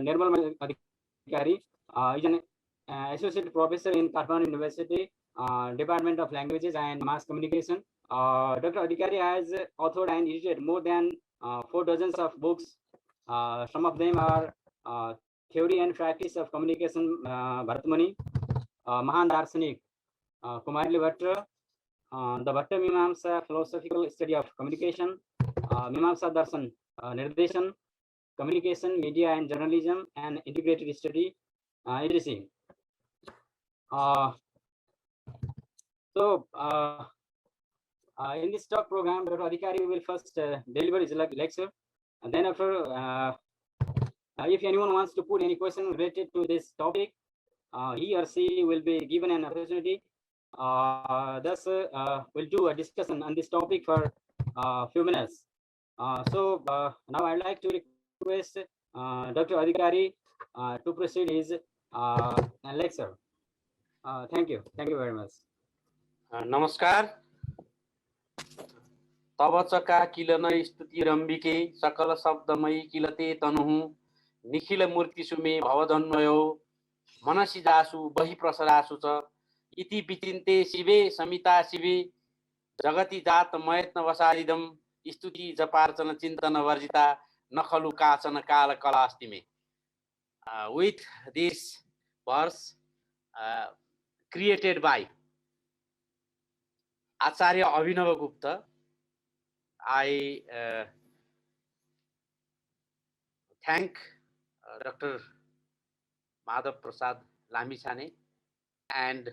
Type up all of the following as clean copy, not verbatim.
Nirmal Adhikari is an associate professor in Kathmandu University, Department of Languages and Mass Communication. Dr. Adhikari has authored and edited more than 4 dozens of books. Some of them are Theory and Practice of Communication, Bharatmuni, Mahan Darsanik, Kumarili Bhatta, the Bhatta Mimamsa Philosophical Study of Communication, Mimamsa Darshan, Nirdeshan, Communication, Media and Journalism, and Integrated Study, etc. In this talk program, Dr. Adhikari will first deliver his lecture, and then after, if anyone wants to put any question related to this topic, he or she will be given an opportunity. Thus, we'll do a discussion on this topic for a few minutes. Now I'd like to request Dr. Adhikari to proceed his lecture. Thank you. Thank you very much. नमस्कार। तब चका kiln स्तुति रम्बिके सकल शब्दमयी किलते तनुहु निखिल मूर्ति सुमे भवधन्वयो मनसी जासु बहि प्रसरासु च इति विचिन्ते शिवे समिता शिवे जगति जात मयत्न वसारिदम स्तुति जपार्चन चिन्तन वर्जिता नखलु काचन काल कलास्तिमे। With this verse created by Acharya Abhinava Gupta, I thank Dr. Madhav Prasad Lamichhane, and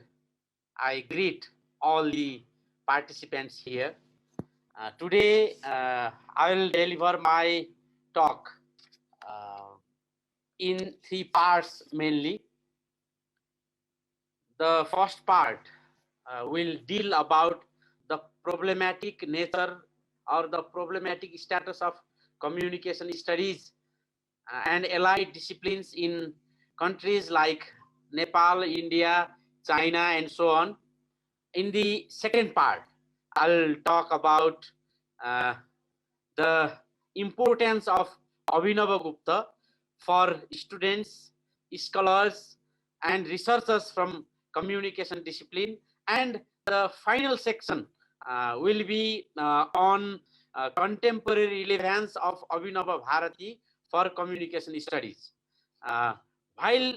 I greet all the participants here. Today, I will deliver my talk in 3 parts mainly. The first part will deal about the problematic nature or the problematic status of communication studies and allied disciplines in countries like Nepal, India, China, and so on. In the second part, I'll talk about the importance of Abhinava Gupta for students, scholars, and researchers from communication discipline. And the final section will be on contemporary relevance of Abhinava Bharati for communication studies. While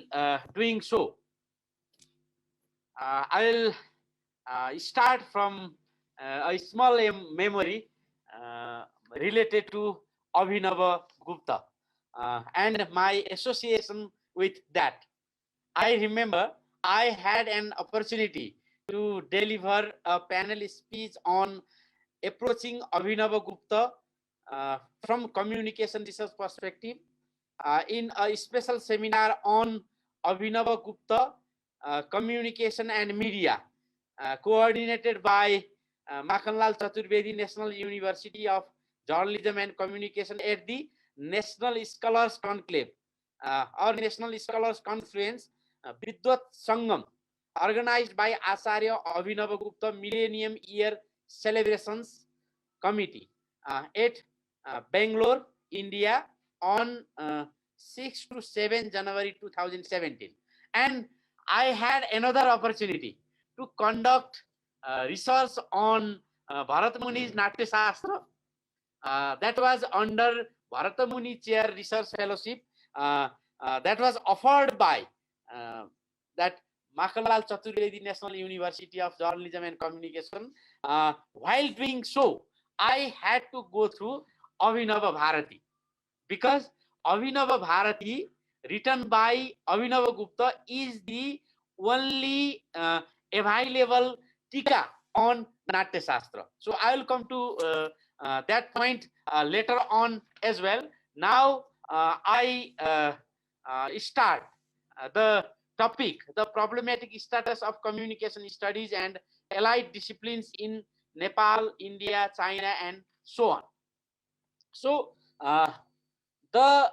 doing so, I'll start from a small memory related to Abhinava Gupta and my association with that. I remember I had an opportunity to deliver a panel speech on approaching Abhinava Gupta from communication research perspective in a special seminar on Abhinava Gupta, communication and media, coordinated by Makhanlal Chaturvedi National University of Journalism and Communication at the National Scholars Conclave or National Scholars Conference, Vidwat Sangam, organized by Acharya Abhinava Gupta Millennium Year Celebrations Committee at Bangalore, India on 6 to 7 January 2017. And I had another opportunity to conduct research on Bharat Muni's Natya Shastra. That was under Bharata Muni Chair Research Fellowship that was offered by that Makhanlal Chaturvedi National University of Journalism and Communication. While doing so, I had to go through Abhinava Bharati, because Abhinava Bharati written by Abhinava Gupta is the only available tika on Natya Shastra. So I will come to that point later on as well. Now I start the topic, the problematic status of communication studies and allied disciplines in Nepal, India, China, and so on. So the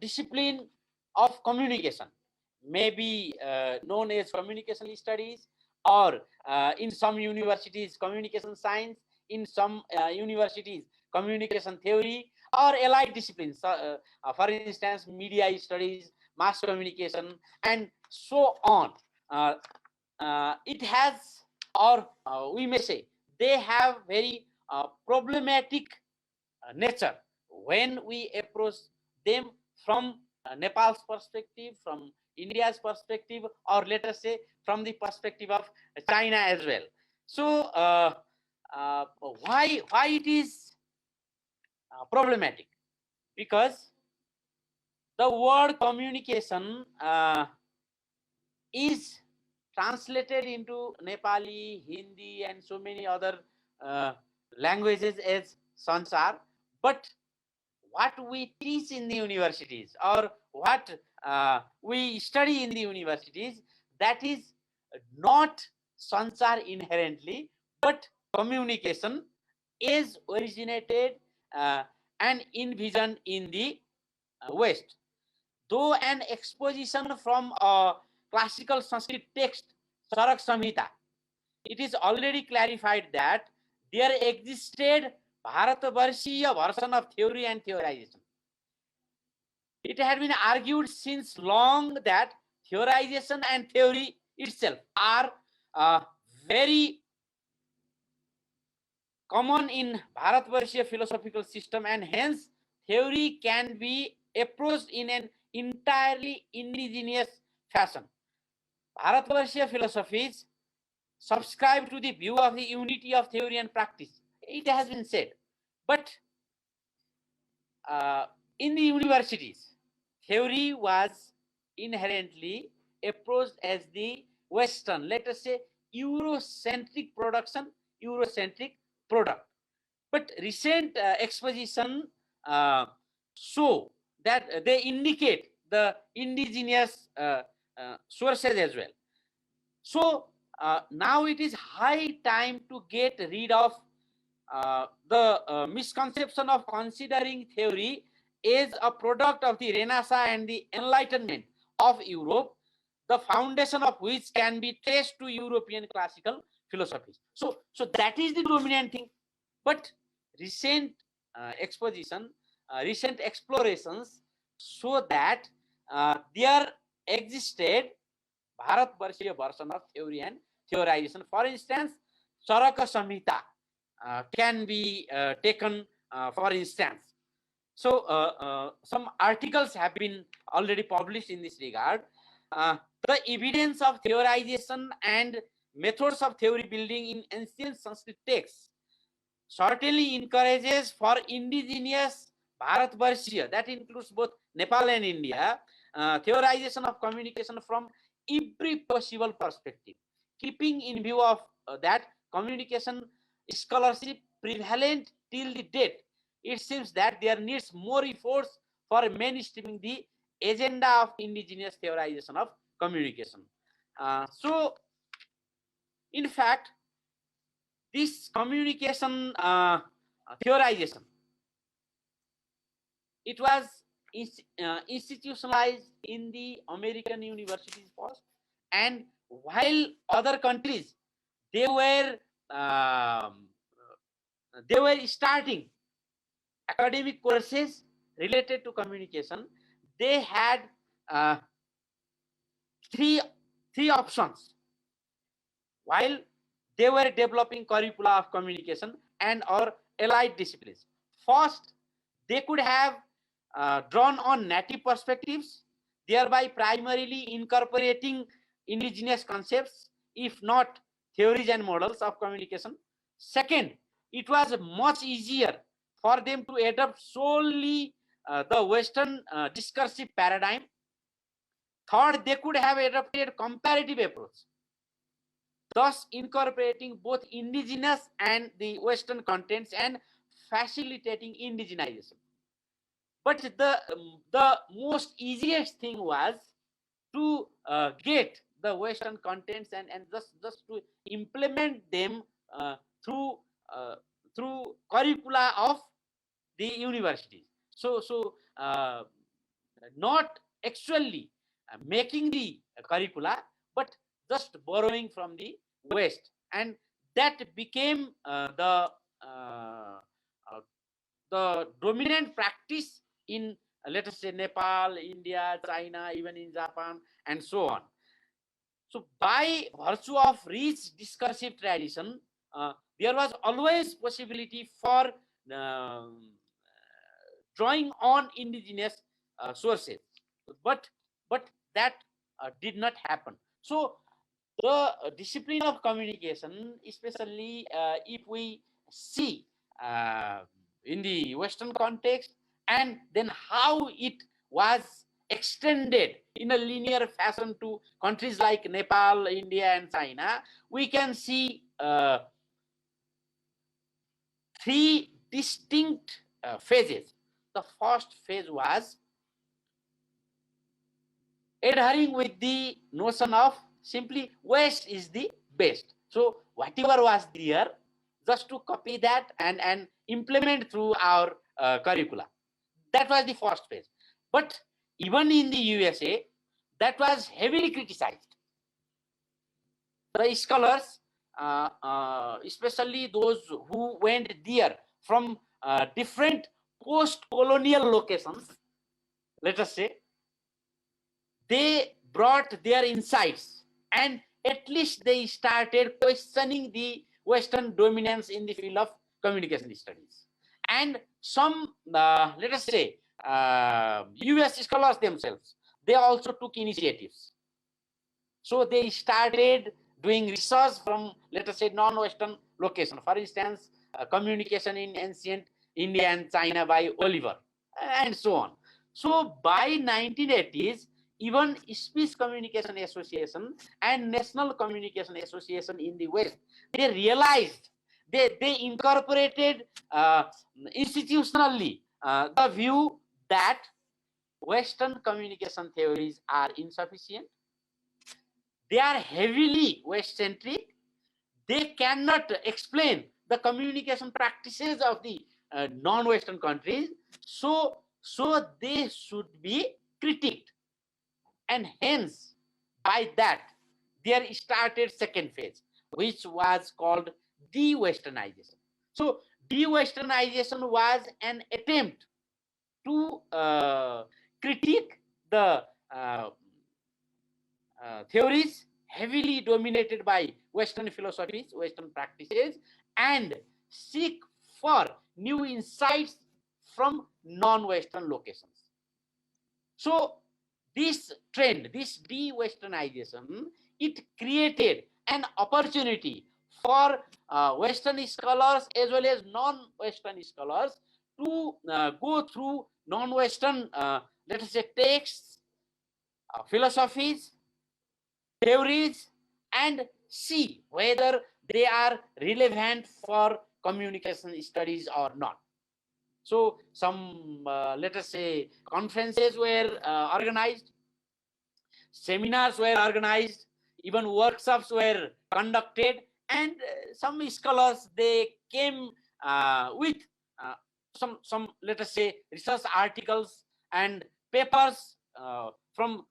discipline of communication may be known as communication studies, or in some universities communication science, in some universities communication theory, or allied disciplines, for instance, media studies, mass communication, and so on. It has, or we may say, they have very problematic nature when we approach them from Nepal's perspective, from India's perspective, or let us say from the perspective of China as well. So why it is problematic? Because the word communication is translated into Nepali, Hindi, and so many other languages as sansar, but what we teach in the universities, or what we study in the universities, that is not sansar inherently, but communication is originated and envisioned in the West. Though an exposition from a classical Sanskrit text, Charak Samhita, it is already clarified that there existed Bharatavarsiya version of theory and theorization. It had been argued since long that theorization and theory itself are very common in Bharatvarshiya philosophical system, and hence theory can be approached in an entirely indigenous fashion. Bharatvarshiya philosophies subscribe to the view of the unity of theory and practice. It has been said. But in the universities, theory was inherently approached as the Western, let us say, Eurocentric production, Eurocentric product. But recent exposition show that they indicate the indigenous sources as well. So now it is high time to get rid of the misconception of considering theory is a product of the Renaissance and the Enlightenment of Europe, the foundation of which can be traced to European classical philosophies. So that is the dominant thing. But recent exposition, recent explorations show that there existed Bharatvarshiya version of theory and theorization. For instance, Charaka Samhita can be taken for instance. So some articles have been already published in this regard. The evidence of theorization and methods of theory building in ancient Sanskrit texts certainly encourages for indigenous Bharatvarshiya, that includes both Nepal and India, theorization of communication from every possible perspective, keeping in view of that communication scholarship prevalent till the date. It seems that there needs more efforts for mainstreaming the agenda of indigenous theorization of communication. So, in fact, this communication theorization, it was institutionalized in the American universities first, and while other countries they were starting academic courses related to communication, they had three options while they were developing curricula of communication and or allied disciplines. First, they could have drawn on native perspectives, thereby primarily incorporating indigenous concepts, if not theories and models of communication. Second, it was much easier for them to adopt solely the Western discursive paradigm. Third, they could have adopted comparative approach, thus incorporating both indigenous and the Western contents and facilitating indigenization. But the most easiest thing was to get the Western contents and just to implement them through curricula of the universities. So not actually making the curricula, but just borrowing from the West, and that became the the dominant practice in, let us say, Nepal, India, China, even in Japan, and so on. So by virtue of rich discursive tradition, there was always possibility for drawing on indigenous sources, but that did not happen. So the discipline of communication, especially if we see uh, in the Western context, and then how it was extended in a linear fashion to countries like Nepal, India, and China, we can see three distinct phases. The first phase was adhering with the notion of simply West is the best. So whatever was there, just to copy that and implement through our curricula. That was the first phase. But even in the USA, that was heavily criticized. The scholars, especially those who went there from different post-colonial locations, let us say, they brought their insights, and at least they started questioning the Western dominance in the field of communication studies. And some, let us say, US scholars themselves, they also took initiatives. So they started doing research from, let us say, non-Western location. For instance, communication in ancient India and China by Oliver, and so on. So by 1980s, even Speech Communication Association and National Communication Association in the West, they realized, they incorporated institutionally the view that Western communication theories are insufficient. They are heavily West-centric. They cannot explain the communication practices of the non-Western countries. So they should be critiqued. And hence, by that, there started second phase, which was called de-Westernization. So de-Westernization was an attempt to critique the theories heavily dominated by Western philosophies, Western practices, and seek for new insights from non-Western locations. So this trend, this de-Westernization, it created an opportunity for Western scholars as well as non-Western scholars to go through non-Western, let us say, texts, philosophies, theories, and see whether they are relevant for communication studies or not. So some, let us say, conferences were organized, seminars were organized, even workshops were conducted, and some scholars, they came with some, let us say, research articles and papers from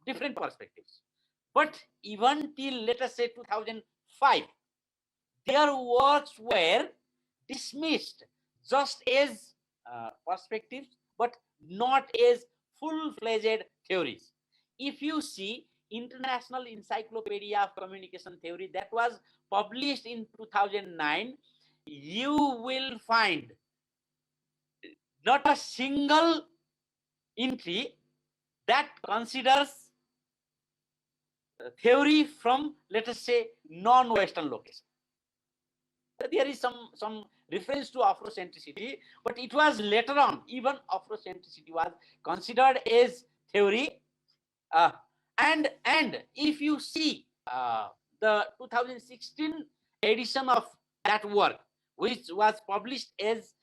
different perspectives. But even till, let us say, 2005, their works were dismissed just as perspectives, but not as full-fledged theories. If you see International Encyclopedia of Communication Theory that was published in 2009, you will find not a single entry that considers theory from, let us say, non-Western location. There is some reference to Afrocentricity, but it was later on, even Afrocentricity was considered as theory. And if you see the 2016 edition of that work, which was published as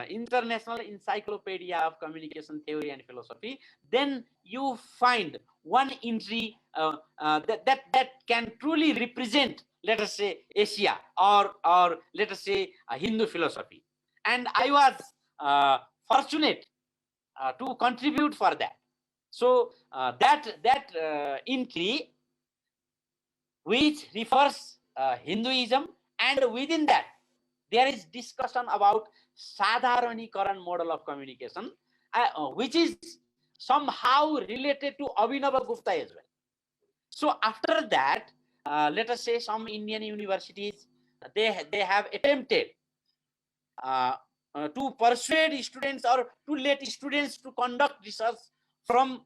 International Encyclopedia of Communication Theory and Philosophy, then you find one entry that can truly represent, let us say, Asia, or let us say, Hindu philosophy. And I was fortunate to contribute for that. So that entry, which refers Hinduism, and within that there is discussion about Sadharanikaran model of communication, which is somehow related to Abhinava Gupta as well. So after that, let us say some Indian universities, they have attempted to persuade students or to let students to conduct research from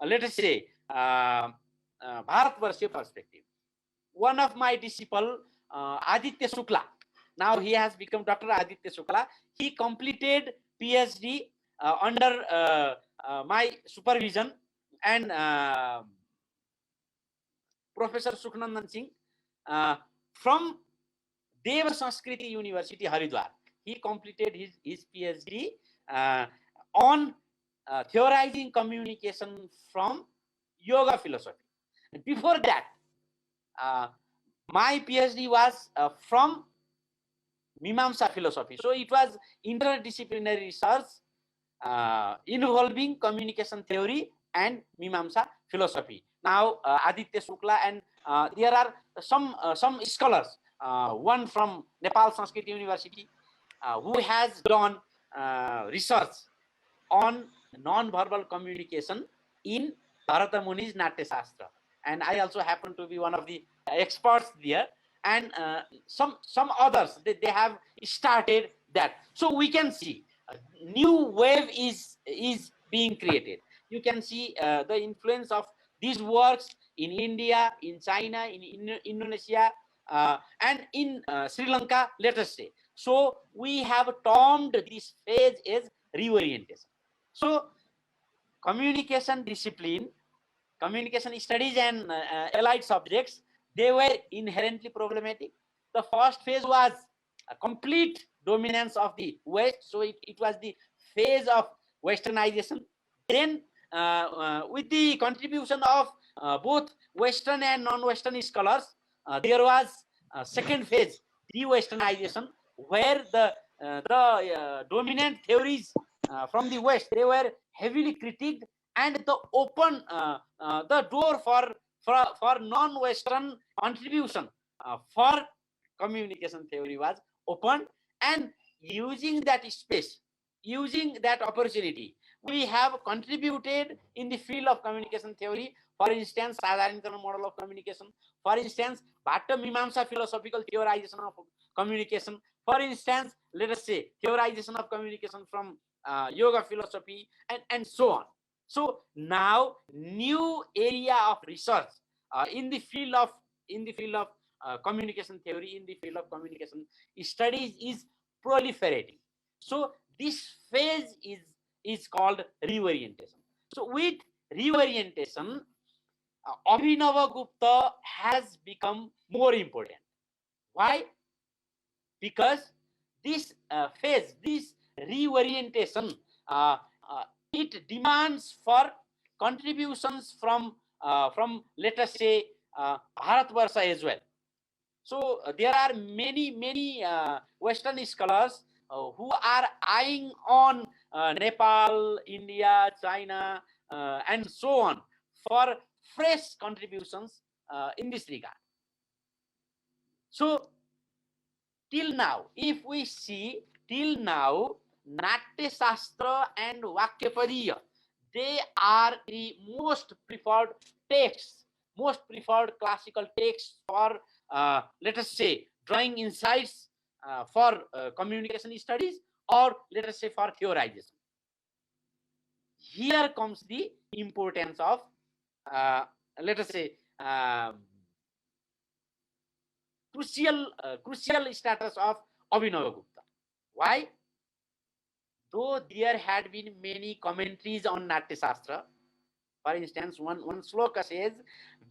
let us say Bharatvarsha perspective. One of my disciple, Aditya Shukla, now he has become Dr. Aditya Shukla. He completed PhD under my supervision, and Professor Sukhnandan Singh from Deva Sanskriti University, Haridwar. He completed his PhD on theorizing communication from yoga philosophy. Before that, my PhD was from Mimamsa philosophy. So it was interdisciplinary research involving communication theory and Mimamsa philosophy. Now Aditya Shukla and there are some scholars, one from Nepal Sanskrit University, who has done research on non-verbal communication in Bharata Muni's Natya Shastra, and I also happen to be one of the experts there. And some others, they have started that. So we can see a new wave is being created. You can see the influence of these works in India, in China, in Indonesia, and in Sri Lanka, let us say. So we have termed this phase as reorientation. So communication discipline, communication studies and allied subjects, they were inherently problematic. The first phase was a complete dominance of the West, so it was the phase of westernization. Then with the contribution of both Western and non-Western scholars, there was a second phase, de-westernization, where the dominant theories from the West, they were heavily critiqued, and the open the door for non-Western contribution for communication theory was opened. And using that space, using that opportunity, we have contributed in the field of communication theory. For instance, Sadharanikaran model of communication. For instance, Bhatta Mimamsa philosophical theorization of communication. For instance, let us say theorization of communication from yoga philosophy, and so on. So now new area of research in the field of communication theory, in the field of communication studies is proliferating. So this phase is called reorientation. So with reorientation, Abhinava Gupta has become more important. Why? Because this phase, this reorientation, it demands for contributions from let us say Bharatvarsha as well. So there are many Western scholars who are eyeing on Nepal, India, China, and so on for fresh contributions in this regard. So till now, if we see till now, Natya Shastra and Vakyapadiya, they are the most preferred texts, most preferred classical texts for let us say drawing insights for communication studies, or let us say for theorization. Here comes the importance of let us say crucial status of Abhinava Gupta. Why? Though there had been many commentaries on Natya Shastra, for instance, one sloka says,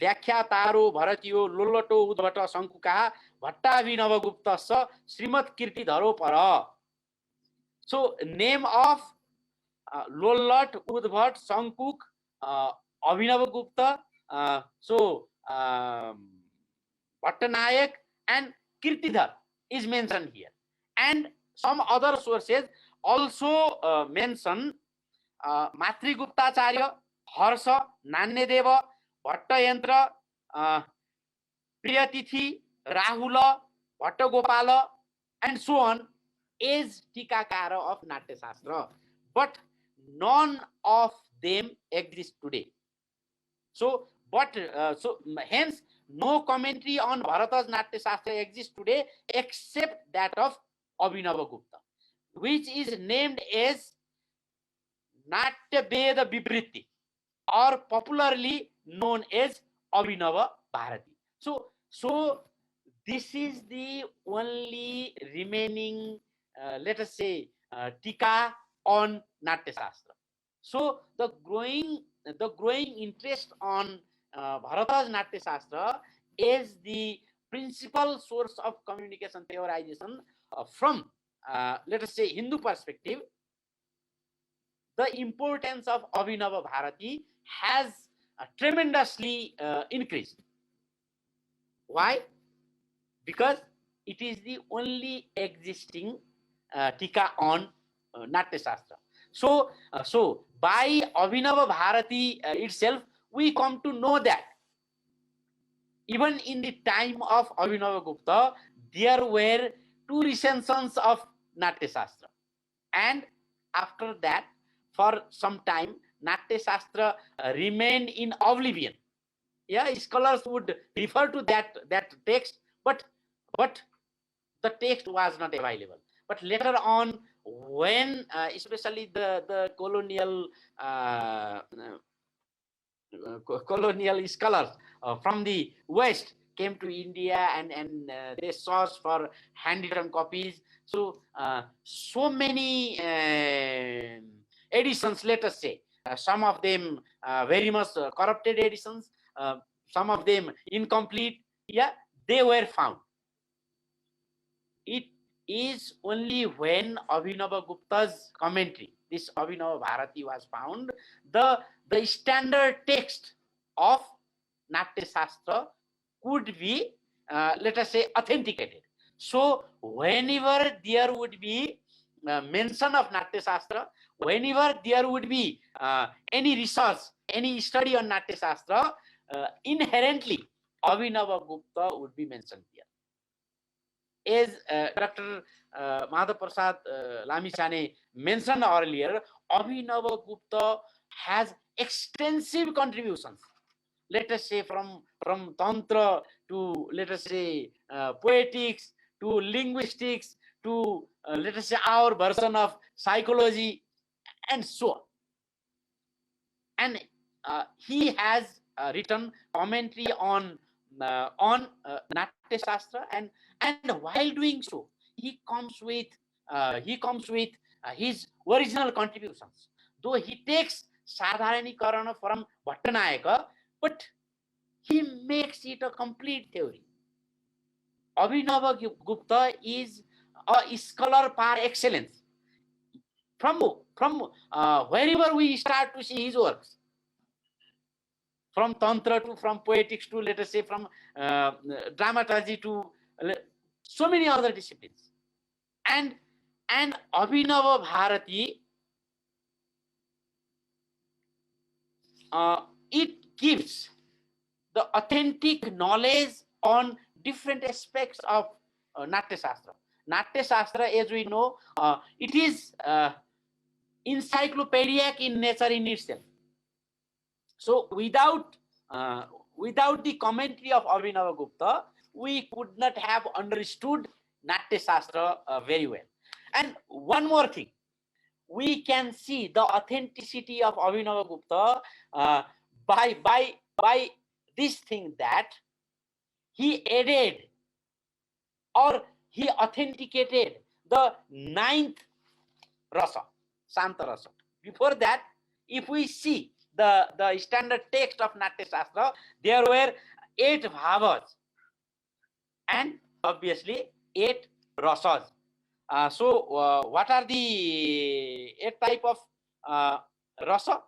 Vyakhyataro Bharatiyo Lolato Udbhata Sankuka Bhattavhinava Gupta Sa Srimat Kirti Dharo Para. So, name of Lolat, Udbhat, Sankuk, Abhinava Gupta, Bhattanayak and Kirtidhar is mentioned here. And some other sources also mention Matriguptacharya, Harsha, Nanyadeva, Bhattayantra, Priyatithi, Rahula, Bhattagopala, and so on. as Tikakara of Natya Shastra, but none of them exist today. So, hence, no commentary on Bharata's Natya Shastra exists today except that of Abhinava Gupta, which is named as Natya Veda Vivritti, or popularly known as Abhinava Bharati. So this is the only remaining, let us say, tika on Natya Shastra. So the growing interest on Bharata's Natya Shastra is the principal source of communication theorization from, let us say, Hindu perspective. The importance of Abhinava Bharati has tremendously increased. Why? Because it is the only existing tika on Natya Shastra. So by Abhinava Bharati itself, we come to know that even in the time of Abhinava Gupta, there were two recensions of Natya Shastra, and after that, for some time, Natya Shastra remained in oblivion. Yeah, scholars would refer to that text, but the text was not available. But later on, when especially the colonial colonial scholars from the West came to India, and they searched for handwritten copies. So so many editions, let us say, some of them very much corrupted editions, some of them incomplete. Yeah, they were found. It is only when Abhinava Gupta's commentary, this Abhinava Bharati, was found, the standard text of Natya Shastra could be, let us say, authenticated. So whenever there would be mention of Natya Shastra, whenever there would be any research, any study on Natya Shastra, inherently Abhinava Gupta would be mentioned here. As Dr. Madhav Prasad Lamichhane mentioned earlier, Abhinava Gupta has extensive contributions. Let us say from Tantra to, let us say, poetics to linguistics to, let us say, our version of psychology, and so on. And he has written commentary on Natya Shastra, and while doing so, he comes with his original contributions. Though he takes Sadharanikarana from Bhattanayaka, but he makes it a complete theory. Abhinava Gupta is a scholar par excellence. From wherever we start to see his works, from Tantra to, from poetics to, let us say, from dramaturgy to so many other disciplines. And Abhinava Bharati, it gives the authentic knowledge on different aspects of Natya Shastra. Natya Shastra, as we know, it is encyclopedic in nature in itself. So without the commentary of Abhinava Gupta, we could not have understood Natya Shastra very well. And one more thing, we can see the authenticity of Abhinava Gupta by this thing, that he added or he authenticated the 9th rasa, Shanta Rasa. Before that, if we see the standard text of Natya Shastra, there were 8 bhavas and obviously 8 rasas. What are the 8 type of rasa?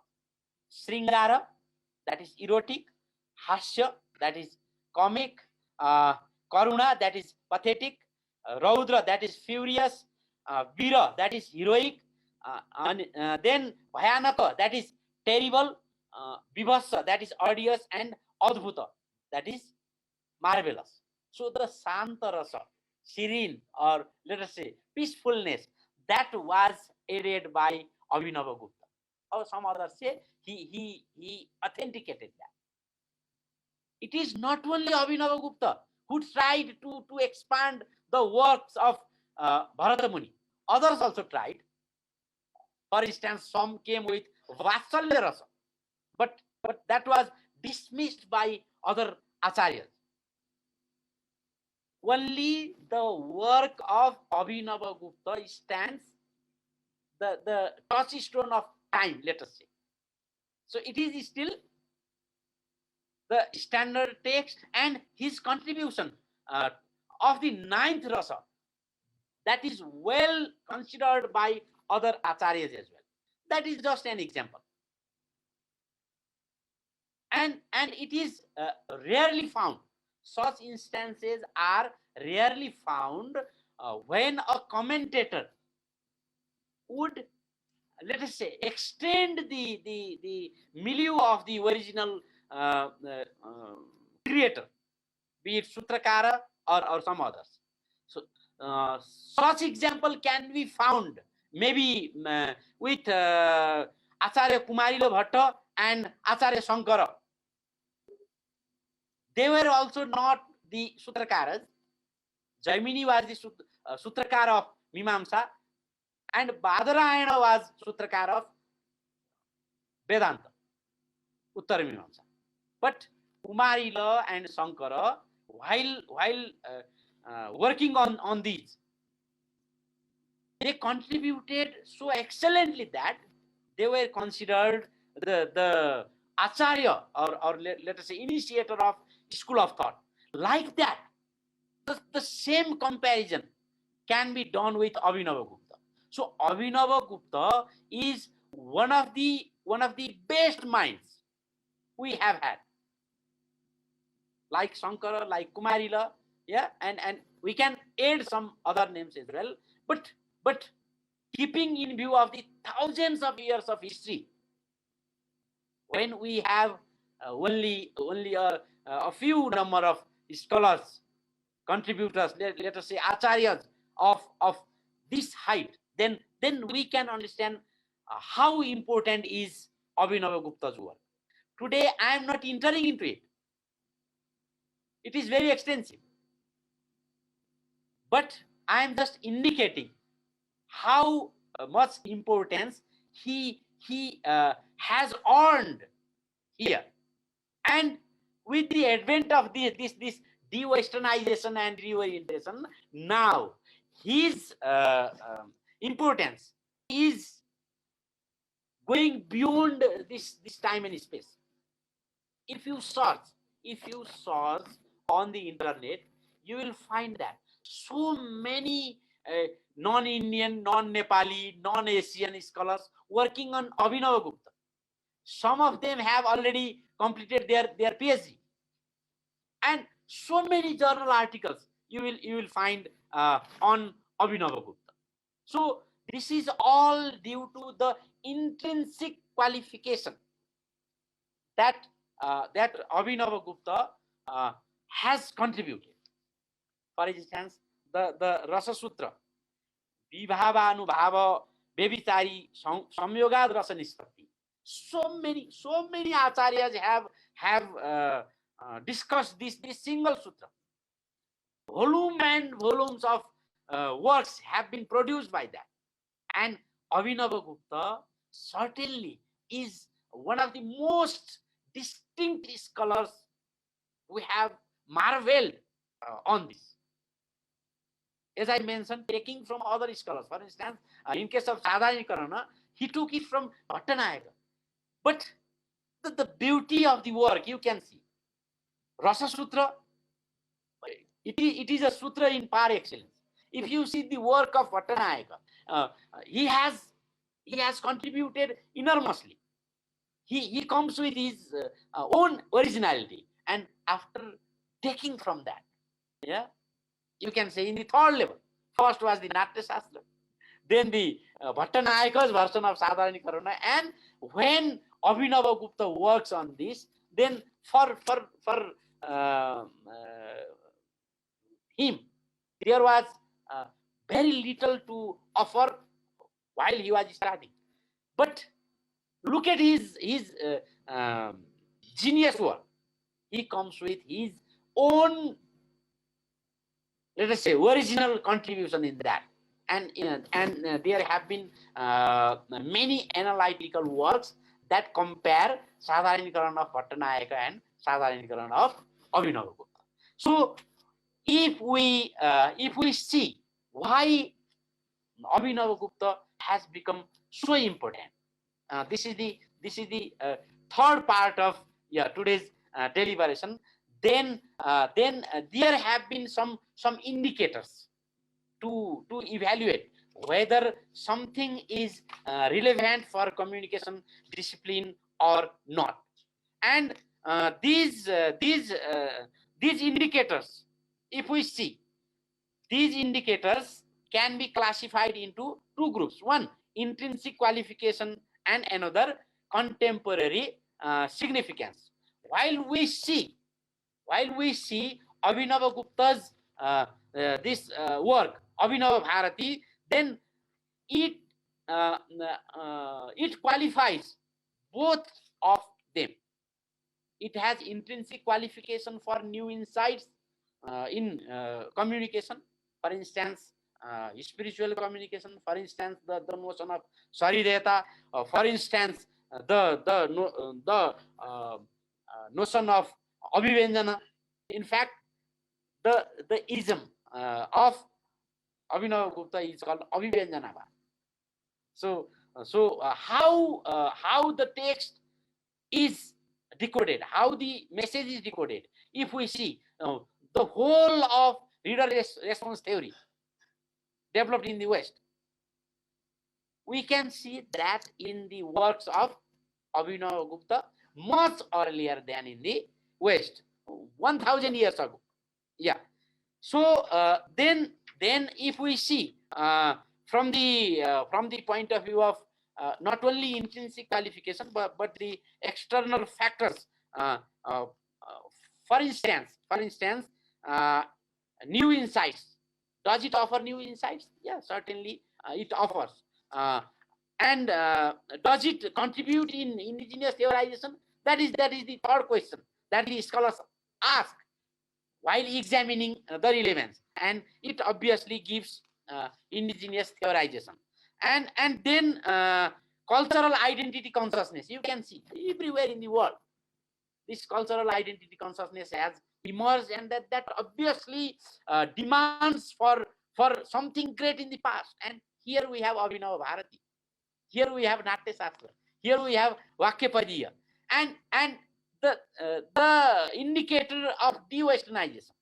Sringara, that is erotic; Hasya, that is comic; Karuna, that is pathetic; Raudra, that is furious; Vira, that is heroic; then Bhayanaka, that is terrible; Vibhasa, that is odious; and Adbhuta, that is marvelous. So the Shanta Rasa, serene, or let us say peacefulness, that was aided by Abhinava Gupta. Or some others say he authenticated that. It is not only Abhinava Gupta who tried to expand the works of Bharata Muni. Others also tried. For instance, some came with Vatsalya Rasa, but that was dismissed by other acharyas. Only the work of Abhinava Gupta stands the touchstone of time, let us say. So it is still the standard text, and his contribution of the ninth rasa, that is well considered by other acharyas as well. That is just an example. And it is rarely found. Such instances are rarely found when a commentator would, let us say, extend the milieu of the original creator, be it Sutrakara or some others. So such example can be found maybe with Acharya Kumarila Bhatta and Acharya Shankara. They were also not the Sutrakaras. Jaimini was the Sutrakara of Mimamsa, and Badarayana was Sutrakara of Vedanta, Uttara Mimamsa. But Kumarila and Shankara, while working on these, they contributed so excellently that they were considered the acharya, or let us say initiator of school of thought. Like that, the same comparison can be done with Abhinava Gupta. So Abhinava Gupta is one of the best minds we have had, like Shankara, like Kumarila, yeah, and we can add some other names as well. But keeping in view of the thousands of years of history, when we have only a few number of scholars, contributors, let us say acharyas of this height, then we can understand how important is Abhinava Gupta's work. Today, I am not entering into it. It is very extensive. But I am just indicating how much importance he has earned here. And with the advent of this de-westernization and reorientation, now his importance is going beyond this time and space. If you search on the internet, you will find that so many non-Indian, non-Nepali, non-Asian scholars working on Abhinava Gupta. Some of them have already completed their PhD, and so many journal articles you will find on Abhinava Gupta. So this is all due to the intrinsic qualification that Abhinava Gupta has contributed. For instance, the Rasa Sutra, Vibhava Anubhava Bebitari Samyogad Rasa Nispatti. So many acharyas have discussed this single sutra. Volume and volumes of works have been produced by that. And Abhinava Gupta certainly is one of the most distinct scholars. We have marveled on this. As I mentioned, taking from other scholars. For instance, in case of Sadhanikarana, he took it from Bhattanayaka. But the beauty of the work, you can see. Rasa Sutra, it is a sutra in par excellence. If you see the work of Bhattanayaka, he has contributed enormously. He comes with his own originality, and after taking from that, yeah, you can say in the third level. First was the Natya Shastra, then the Bhattanayaka's version of Sadharanikarana, and when Abhinava Gupta works on this, then for him, there was very little to offer while he was starting. But look at his genius work. He comes with his own, let us say, original contribution in that. And there have been many analytical works that compare Sadharanikaran of Bhattanayaka and Sadharanikaran of Abhinavagupta. So if we see why Abhinavagupta has become so important, this is the third part of today's deliberation. Then there have been some indicators to evaluate whether something is relevant for communication discipline or not. And these indicators, if we see, these indicators can be classified into two groups: one, intrinsic qualification, and another, contemporary significance. While we see Abhinavagupta's this work, Abhinava Bharati, then it qualifies both of them. It has intrinsic qualification for new insights in communication. For instance, spiritual communication. For instance, the notion of Sarideta. For instance, the notion of Abhivenjana. In fact, the ism of Abhinavagupta is called Abhivenjana. So how the text is decoded, how the message is decoded, if we see the whole of reader response theory developed in the West, we can see that in the works of Abhinavagupta much earlier than in the West, 1000 years ago. Yeah. So then if we see from the point of view of not only intrinsic qualification but the external factors, for instance, new insights. Does it offer new insights? Yeah, certainly it offers. And does it contribute in indigenous theorization? That is the third question that the scholars ask while examining the relevance, and it obviously gives indigenous theorization. And then cultural identity consciousness. You can see everywhere in the world this cultural identity consciousness has emerged, and that obviously demands for something great in the past. And here we have Abhinava Bharati, here we have Natya Shastra, here we have Vakyapadiya, and the indicator of de-westernization.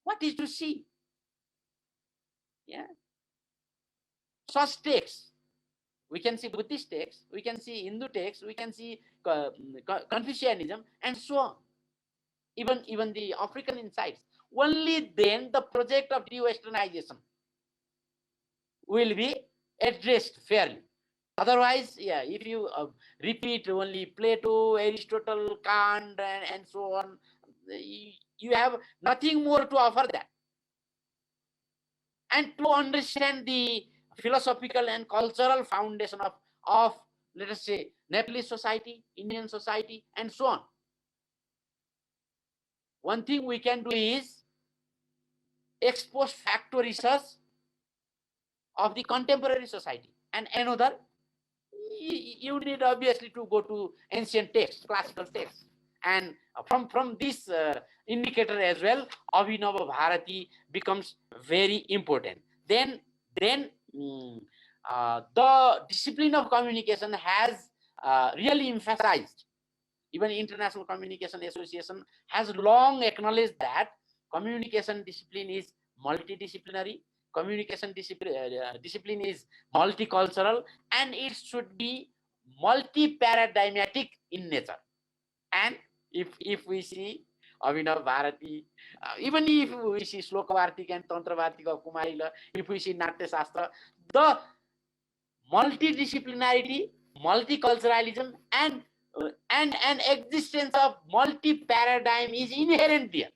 What is to see? Yeah, such texts. We can see Buddhist texts, we can see Hindu texts, we can see Confucianism, and so on. Even the African insights. Only then the project of de-westernization will be addressed fairly. Otherwise, yeah, if you repeat only Plato, Aristotle, Kant, and so on, you have nothing more to offer that. And to understand the philosophical and cultural foundation of let us say Nepalese society, Indian society, and so on, one thing we can do is ex post facto research of the contemporary society, and another, you need obviously to go to ancient texts, classical texts, and from this indicator as well, Abhinava Bharati becomes very important. Then the discipline of communication has really emphasized. Even International Communication Association has long acknowledged that communication discipline is multidisciplinary, communication discipline is multicultural, and it should be multi-paradigmatic in nature. And if we see Abhinava Bharati, even if we see Shloka Vartik and Tantra Vartik of Kumarila, if we see Natya Shastra, the multidisciplinarity, multiculturalism, and an existence of multi-paradigm is inherent there.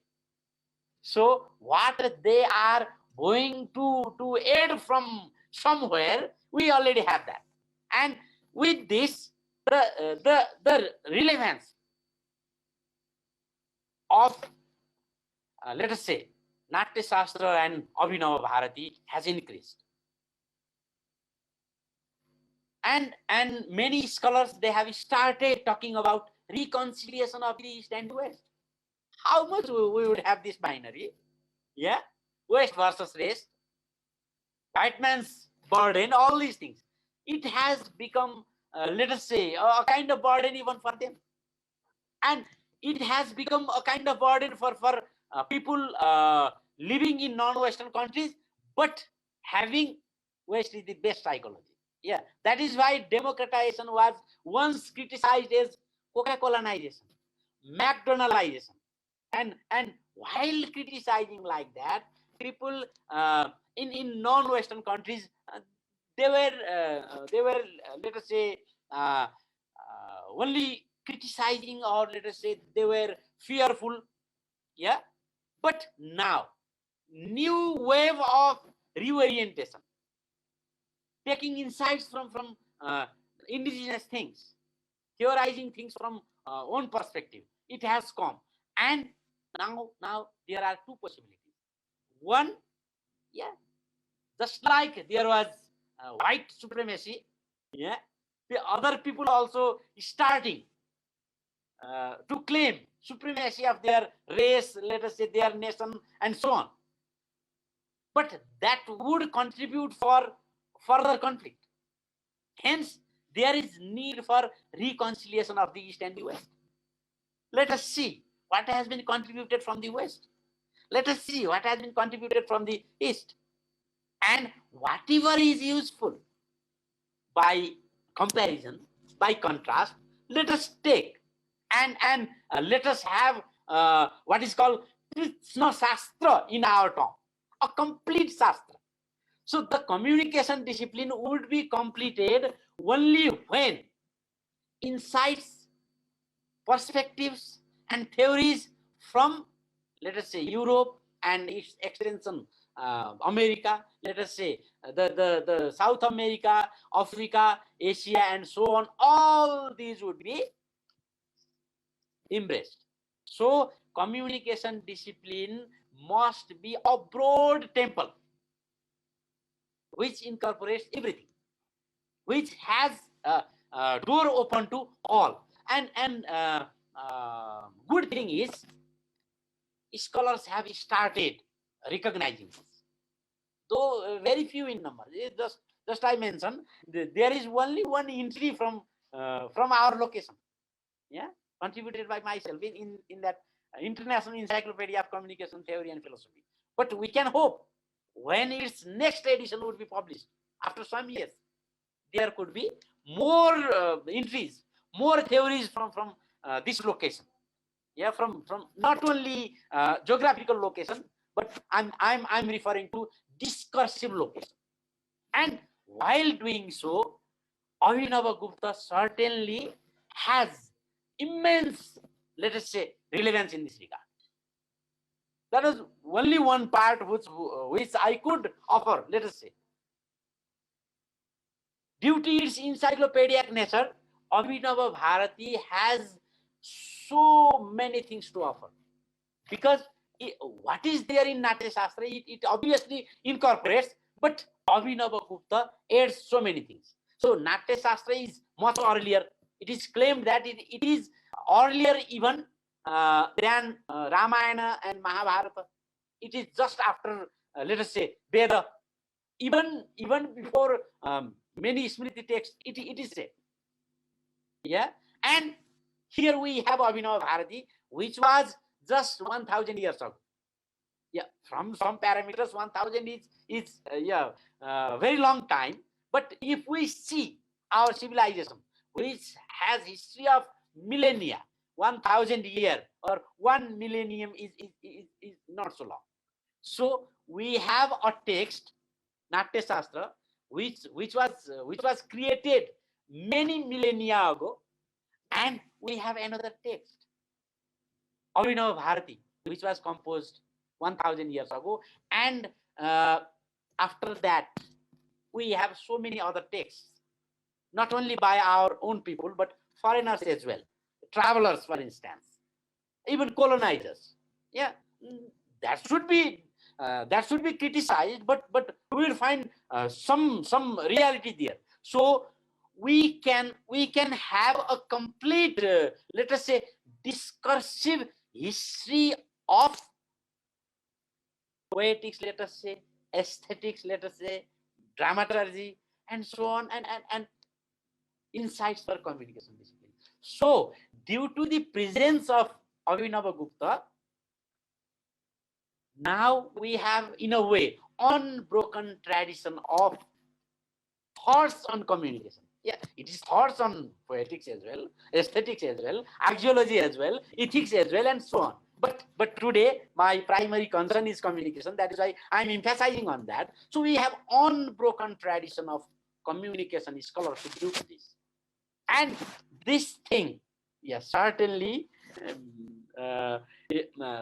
So what they are going to aid from somewhere, we already have that. And with this, the relevance of let us say Natya Shastra and Abhinava Bharati has increased. And many scholars, they have started talking about reconciliation of the East and West. How much we would have this binary? Yeah, West versus East, white man's burden, all these things. It has become, let us say, a kind of burden even for them. And it has become a kind of burden for people living in non-Western countries, but having West is the best psychology. Yeah, that is why democratization was once criticized as Coca-Colanization, McDonaldization. And while criticizing like that, people in non-Western countries, they were let us say only criticizing, or let us say they were fearful. Yeah, but now new wave of reorientation, taking insights from indigenous things, theorizing things from own perspective, it has come. And now there are two possibilities. One, yeah, just like there was white supremacy, yeah, the other people also starting to claim supremacy of their race, let us say their nation, and so on. But that would contribute for further conflict. Hence, there is need for reconciliation of the East and the West. Let us see what has been contributed from the West. Let us see what has been contributed from the East. And whatever is useful by comparison, by contrast, let us take and let us have what is called Krishna Shastra in our tongue, a complete Shastra. So the communication discipline would be completed only when insights, perspectives, and theories from, let us say, Europe and its extension, America, let us say, the South America, Africa, Asia, and so on, all these would be embraced. So communication discipline must be a broad temple which incorporates everything, which has a door open to all. And good thing is, scholars have started recognizing this, though very few in number. Just I mentioned, there is only one entry from our location, yeah, contributed by myself in that International Encyclopedia of Communication Theory and Philosophy. But we can hope when its next edition would be published after some years, there could be more entries, more theories from this location. Yeah, from not only geographical location, but I'm referring to discursive location. And while doing so, Abhinava Gupta certainly has immense, let us say, relevance in this regard. That is only one part which I could offer, let us say. Due to its encyclopedic nature, Abhinava Bharati has so many things to offer. Because what is there in Natya Shastra, it obviously incorporates, but Abhinava Gupta adds so many things. So Natya Shastra is much earlier. It is claimed that it is earlier even than Ramayana and Mahabharata. It is just after, let us say, Veda. Even before many Smriti texts, it is said. Yeah, and here we have Abhinava Bharati, which was just 1,000 years ago. Yeah, from some parameters, 1,000 is very long time. But if we see our civilization, which has history of millennia, 1,000 years or 1 millennium is not so long. So we have a text, Natya Shastra, which was created many millennia ago, and we have another text, Abhinava Bharati, which was composed 1,000 years ago, and after that, we have so many other texts, not only by our own people, but foreigners as well, travelers, for instance, even colonizers. Yeah, that should be criticized, but we will find some reality there. So we can have a complete, let us say, discursive history of poetics, let us say, aesthetics, let us say, dramaturgy, and so on, and insights for communication discipline. So, due to the presence of Abhinavagupta, now we have, in a way, unbroken tradition of thoughts on communication. Yeah, it is thoughts on poetics as well, aesthetics as well, axiology as well, ethics as well, and so on. But today, my primary concern is communication. That is why I'm emphasizing on that. So we have unbroken tradition of communication scholarship due to this. And this thing, yes, certainly,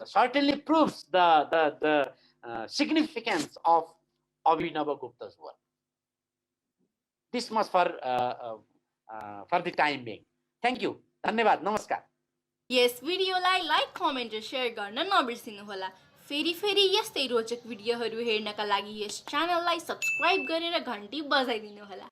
certainly proves the significance of Abhinavagupta's work. This much for the time being. Thank you. धन्यवाद. नमस्कार. Yes भिडियोलाई like comment र share गर्न नबिर्सिनुहोला. फेरि यस्तै रोचक भिडियोहरू हेर्नका लागि yes च्यानललाई सब्स्क्राइब गरेर घन्टी बजाइदिनुहोला.